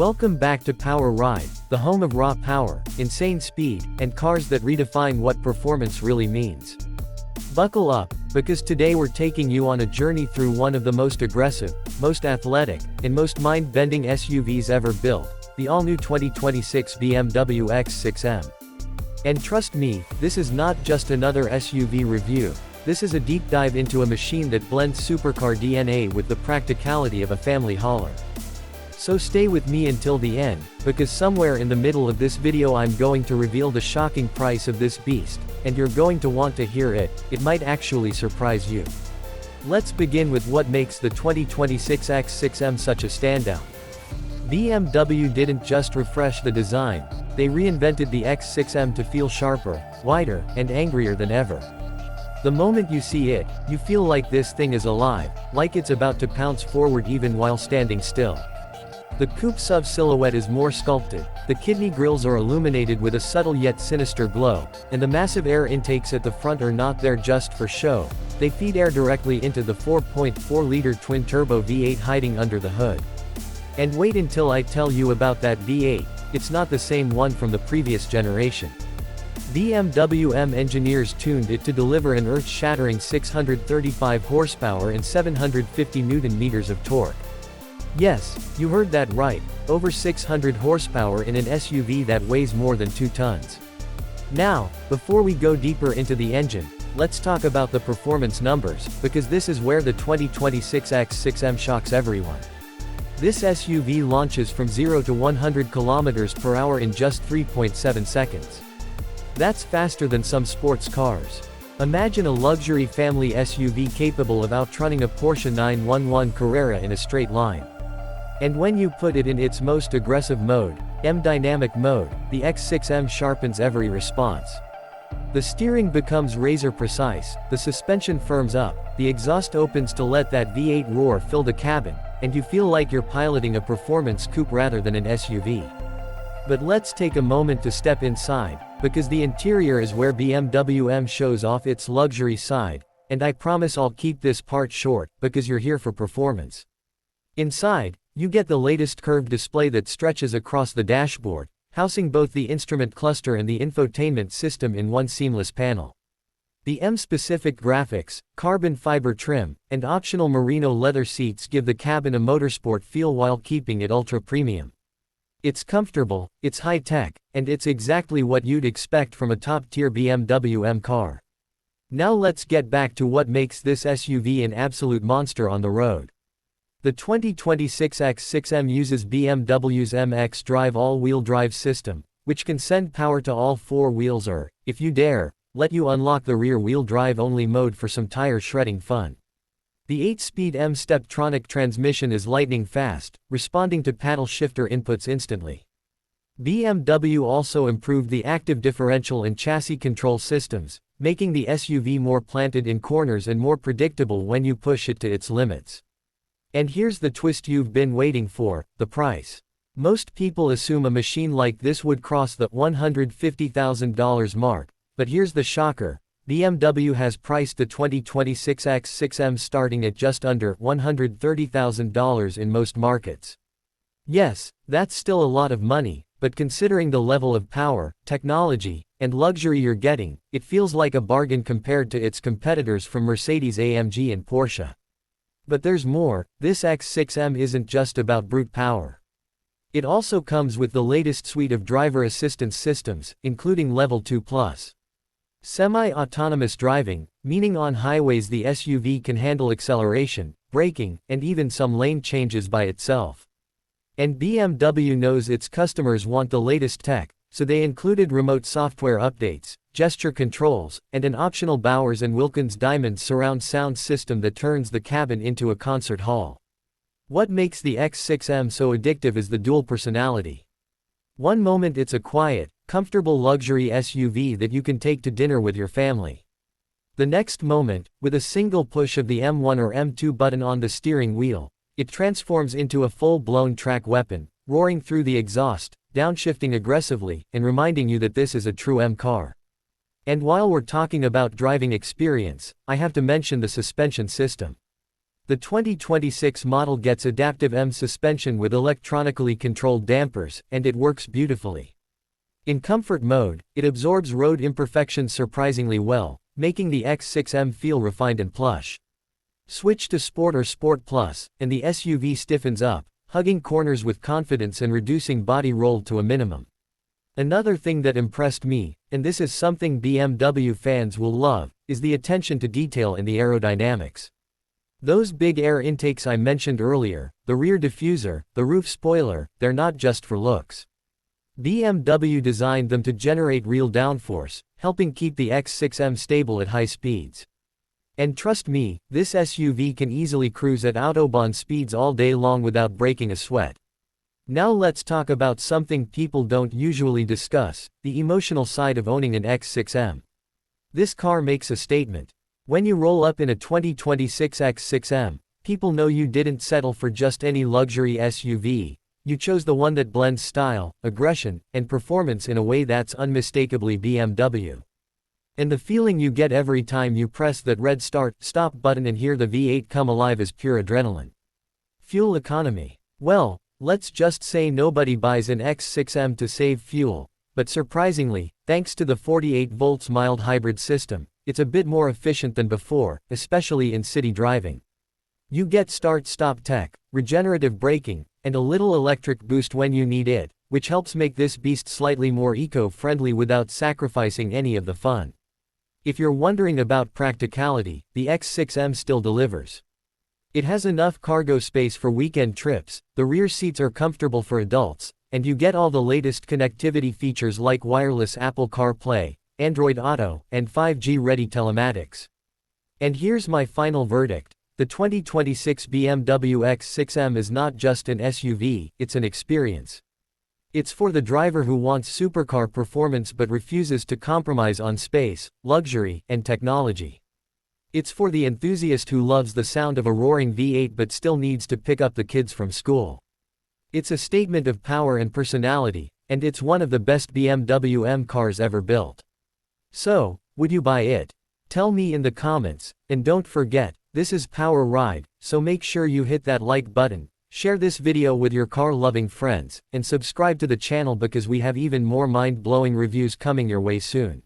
Welcome back to Power Ride, the home of raw power, insane speed, and cars that redefine what performance really means. Buckle up, because today we're taking you on a journey through one of the most aggressive, most athletic, and most mind-bending SUVs ever built, the all-new 2026 BMW X6 M. And trust me, this is not just another SUV review. This is a deep dive into a machine that blends supercar DNA with the practicality of a family hauler. So stay with me until the end, because somewhere in the middle of this video I'm going to reveal the shocking price of this beast, and you're going to want to hear it. It might actually surprise you. Let's begin with what makes the 2026 X6 M such a standout. BMW didn't just refresh the design, they reinvented the X6 M to feel sharper, wider, and angrier than ever. The moment you see it, you feel like this thing is alive, like it's about to pounce forward even while standing still. The coupe SUV silhouette is more sculpted, the kidney grills are illuminated with a subtle yet sinister glow, and the massive air intakes at the front are not there just for show, they feed air directly into the 4.4-liter twin-turbo V8 hiding under the hood. And wait until I tell you about that V8, it's not the same one from the previous generation. BMW M engineers tuned it to deliver an earth-shattering 635 horsepower and 750 Nm of torque. Yes, you heard that right, over 600 horsepower in an SUV that weighs more than 2 tons. Now, before we go deeper into the engine, let's talk about the performance numbers, because this is where the 2026 X6 M shocks everyone. This SUV launches from 0 to 100 km/h in just 3.7 seconds. That's faster than some sports cars. Imagine a luxury family SUV capable of outrunning a Porsche 911 Carrera in a straight line. And when you put it in its most aggressive mode, M Dynamic mode, the X6 M sharpens every response. The steering becomes razor precise, the suspension firms up, the exhaust opens to let that V8 roar fill the cabin, and you feel like you're piloting a performance coupe rather than an SUV. But let's take a moment to step inside, because the interior is where BMW M shows off its luxury side, and I promise I'll keep this part short, because you're here for performance. Inside, you get the latest curved display that stretches across the dashboard, housing both the instrument cluster and the infotainment system in one seamless panel. The M-specific graphics, carbon fiber trim, and optional merino leather seats give the cabin a motorsport feel while keeping it ultra-premium. It's comfortable, it's high-tech, and it's exactly what you'd expect from a top-tier BMW M car. Now let's get back to what makes this SUV an absolute monster on the road. The 2026 X6 M uses BMW's xDrive all-wheel drive system, which can send power to all 4 wheels or, if you dare, let you unlock the rear-wheel drive-only mode for some tire-shredding fun. The 8-speed M Steptronic transmission is lightning fast, responding to paddle shifter inputs instantly. BMW also improved the active differential and chassis control systems, making the SUV more planted in corners and more predictable when you push it to its limits. And here's the twist you've been waiting for, the price. Most people assume a machine like this would cross the $150,000 mark, but here's the shocker. BMW has priced the 2026 X6 M starting at just under $130,000 in most markets. Yes, that's still a lot of money, but considering the level of power, technology, and luxury you're getting, it feels like a bargain compared to its competitors from Mercedes-AMG and Porsche. But there's more, this X6 M isn't just about brute power. It also comes with the latest suite of driver assistance systems, including Level 2+. Semi-autonomous driving, meaning on highways the SUV can handle acceleration, braking, and even some lane changes by itself. And BMW knows its customers want the latest tech, so they included remote software updates, gesture controls, and an optional Bowers & Wilkins Diamond surround sound system that turns the cabin into a concert hall. What makes the X6 M so addictive is the dual personality. One moment it's a quiet, comfortable luxury SUV that you can take to dinner with your family. The next moment, with a single push of the M1 or M2 button on the steering wheel, it transforms into a full-blown track weapon, roaring through the exhaust, downshifting aggressively, and reminding you that this is a true M car. And while we're talking about driving experience, I have to mention the suspension system. The The 2026 model gets adaptive M suspension with electronically controlled dampers, and it works beautifully. In comfort mode, it absorbs road imperfections surprisingly well, making the X6 M feel refined and plush. Switch to Sport or Sport Plus, and the SUV stiffens up, hugging corners with confidence and reducing body roll to a minimum. Another thing that impressed me, and this is something BMW fans will love, is the attention to detail in the aerodynamics. Those big air intakes I mentioned earlier, the rear diffuser, the roof spoiler, they're not just for looks. BMW designed them to generate real downforce, helping keep the X6 M stable at high speeds. And trust me, this SUV can easily cruise at Autobahn speeds all day long without breaking a sweat. Now let's talk about something people don't usually discuss, the emotional side of owning an X6 M. This car makes a statement. When you roll up in a 2026 X6 M, people know you didn't settle for just any luxury SUV, you chose the one that blends style, aggression, and performance in a way that's unmistakably BMW. And the feeling you get every time you press that red start-stop button and hear the V8 come alive is pure adrenaline. Fuel economy. Well, let's just say nobody buys an X6 M to save fuel, but surprisingly, thanks to the 48 volts mild hybrid system, it's a bit more efficient than before, especially in city driving. You get start-stop tech, regenerative braking, and a little electric boost when you need it, which helps make this beast slightly more eco-friendly without sacrificing any of the fun. If you're wondering about practicality, the X6 M still delivers. It has enough cargo space for weekend trips, the rear seats are comfortable for adults, and you get all the latest connectivity features like wireless Apple CarPlay, Android Auto, and 5G-ready telematics. And here's my final verdict. The 2026 BMW X6 M is not just an SUV, it's an experience. It's for the driver who wants supercar performance but refuses to compromise on space, luxury, and technology. It's for the enthusiast who loves the sound of a roaring V8 but still needs to pick up the kids from school. It's a statement of power and personality, and it's one of the best BMW M cars ever built. So, would you buy it? Tell me in the comments, and don't forget, this is Power Ride, so make sure you hit that like button, share this video with your car-loving friends, and subscribe to the channel because we have even more mind-blowing reviews coming your way soon.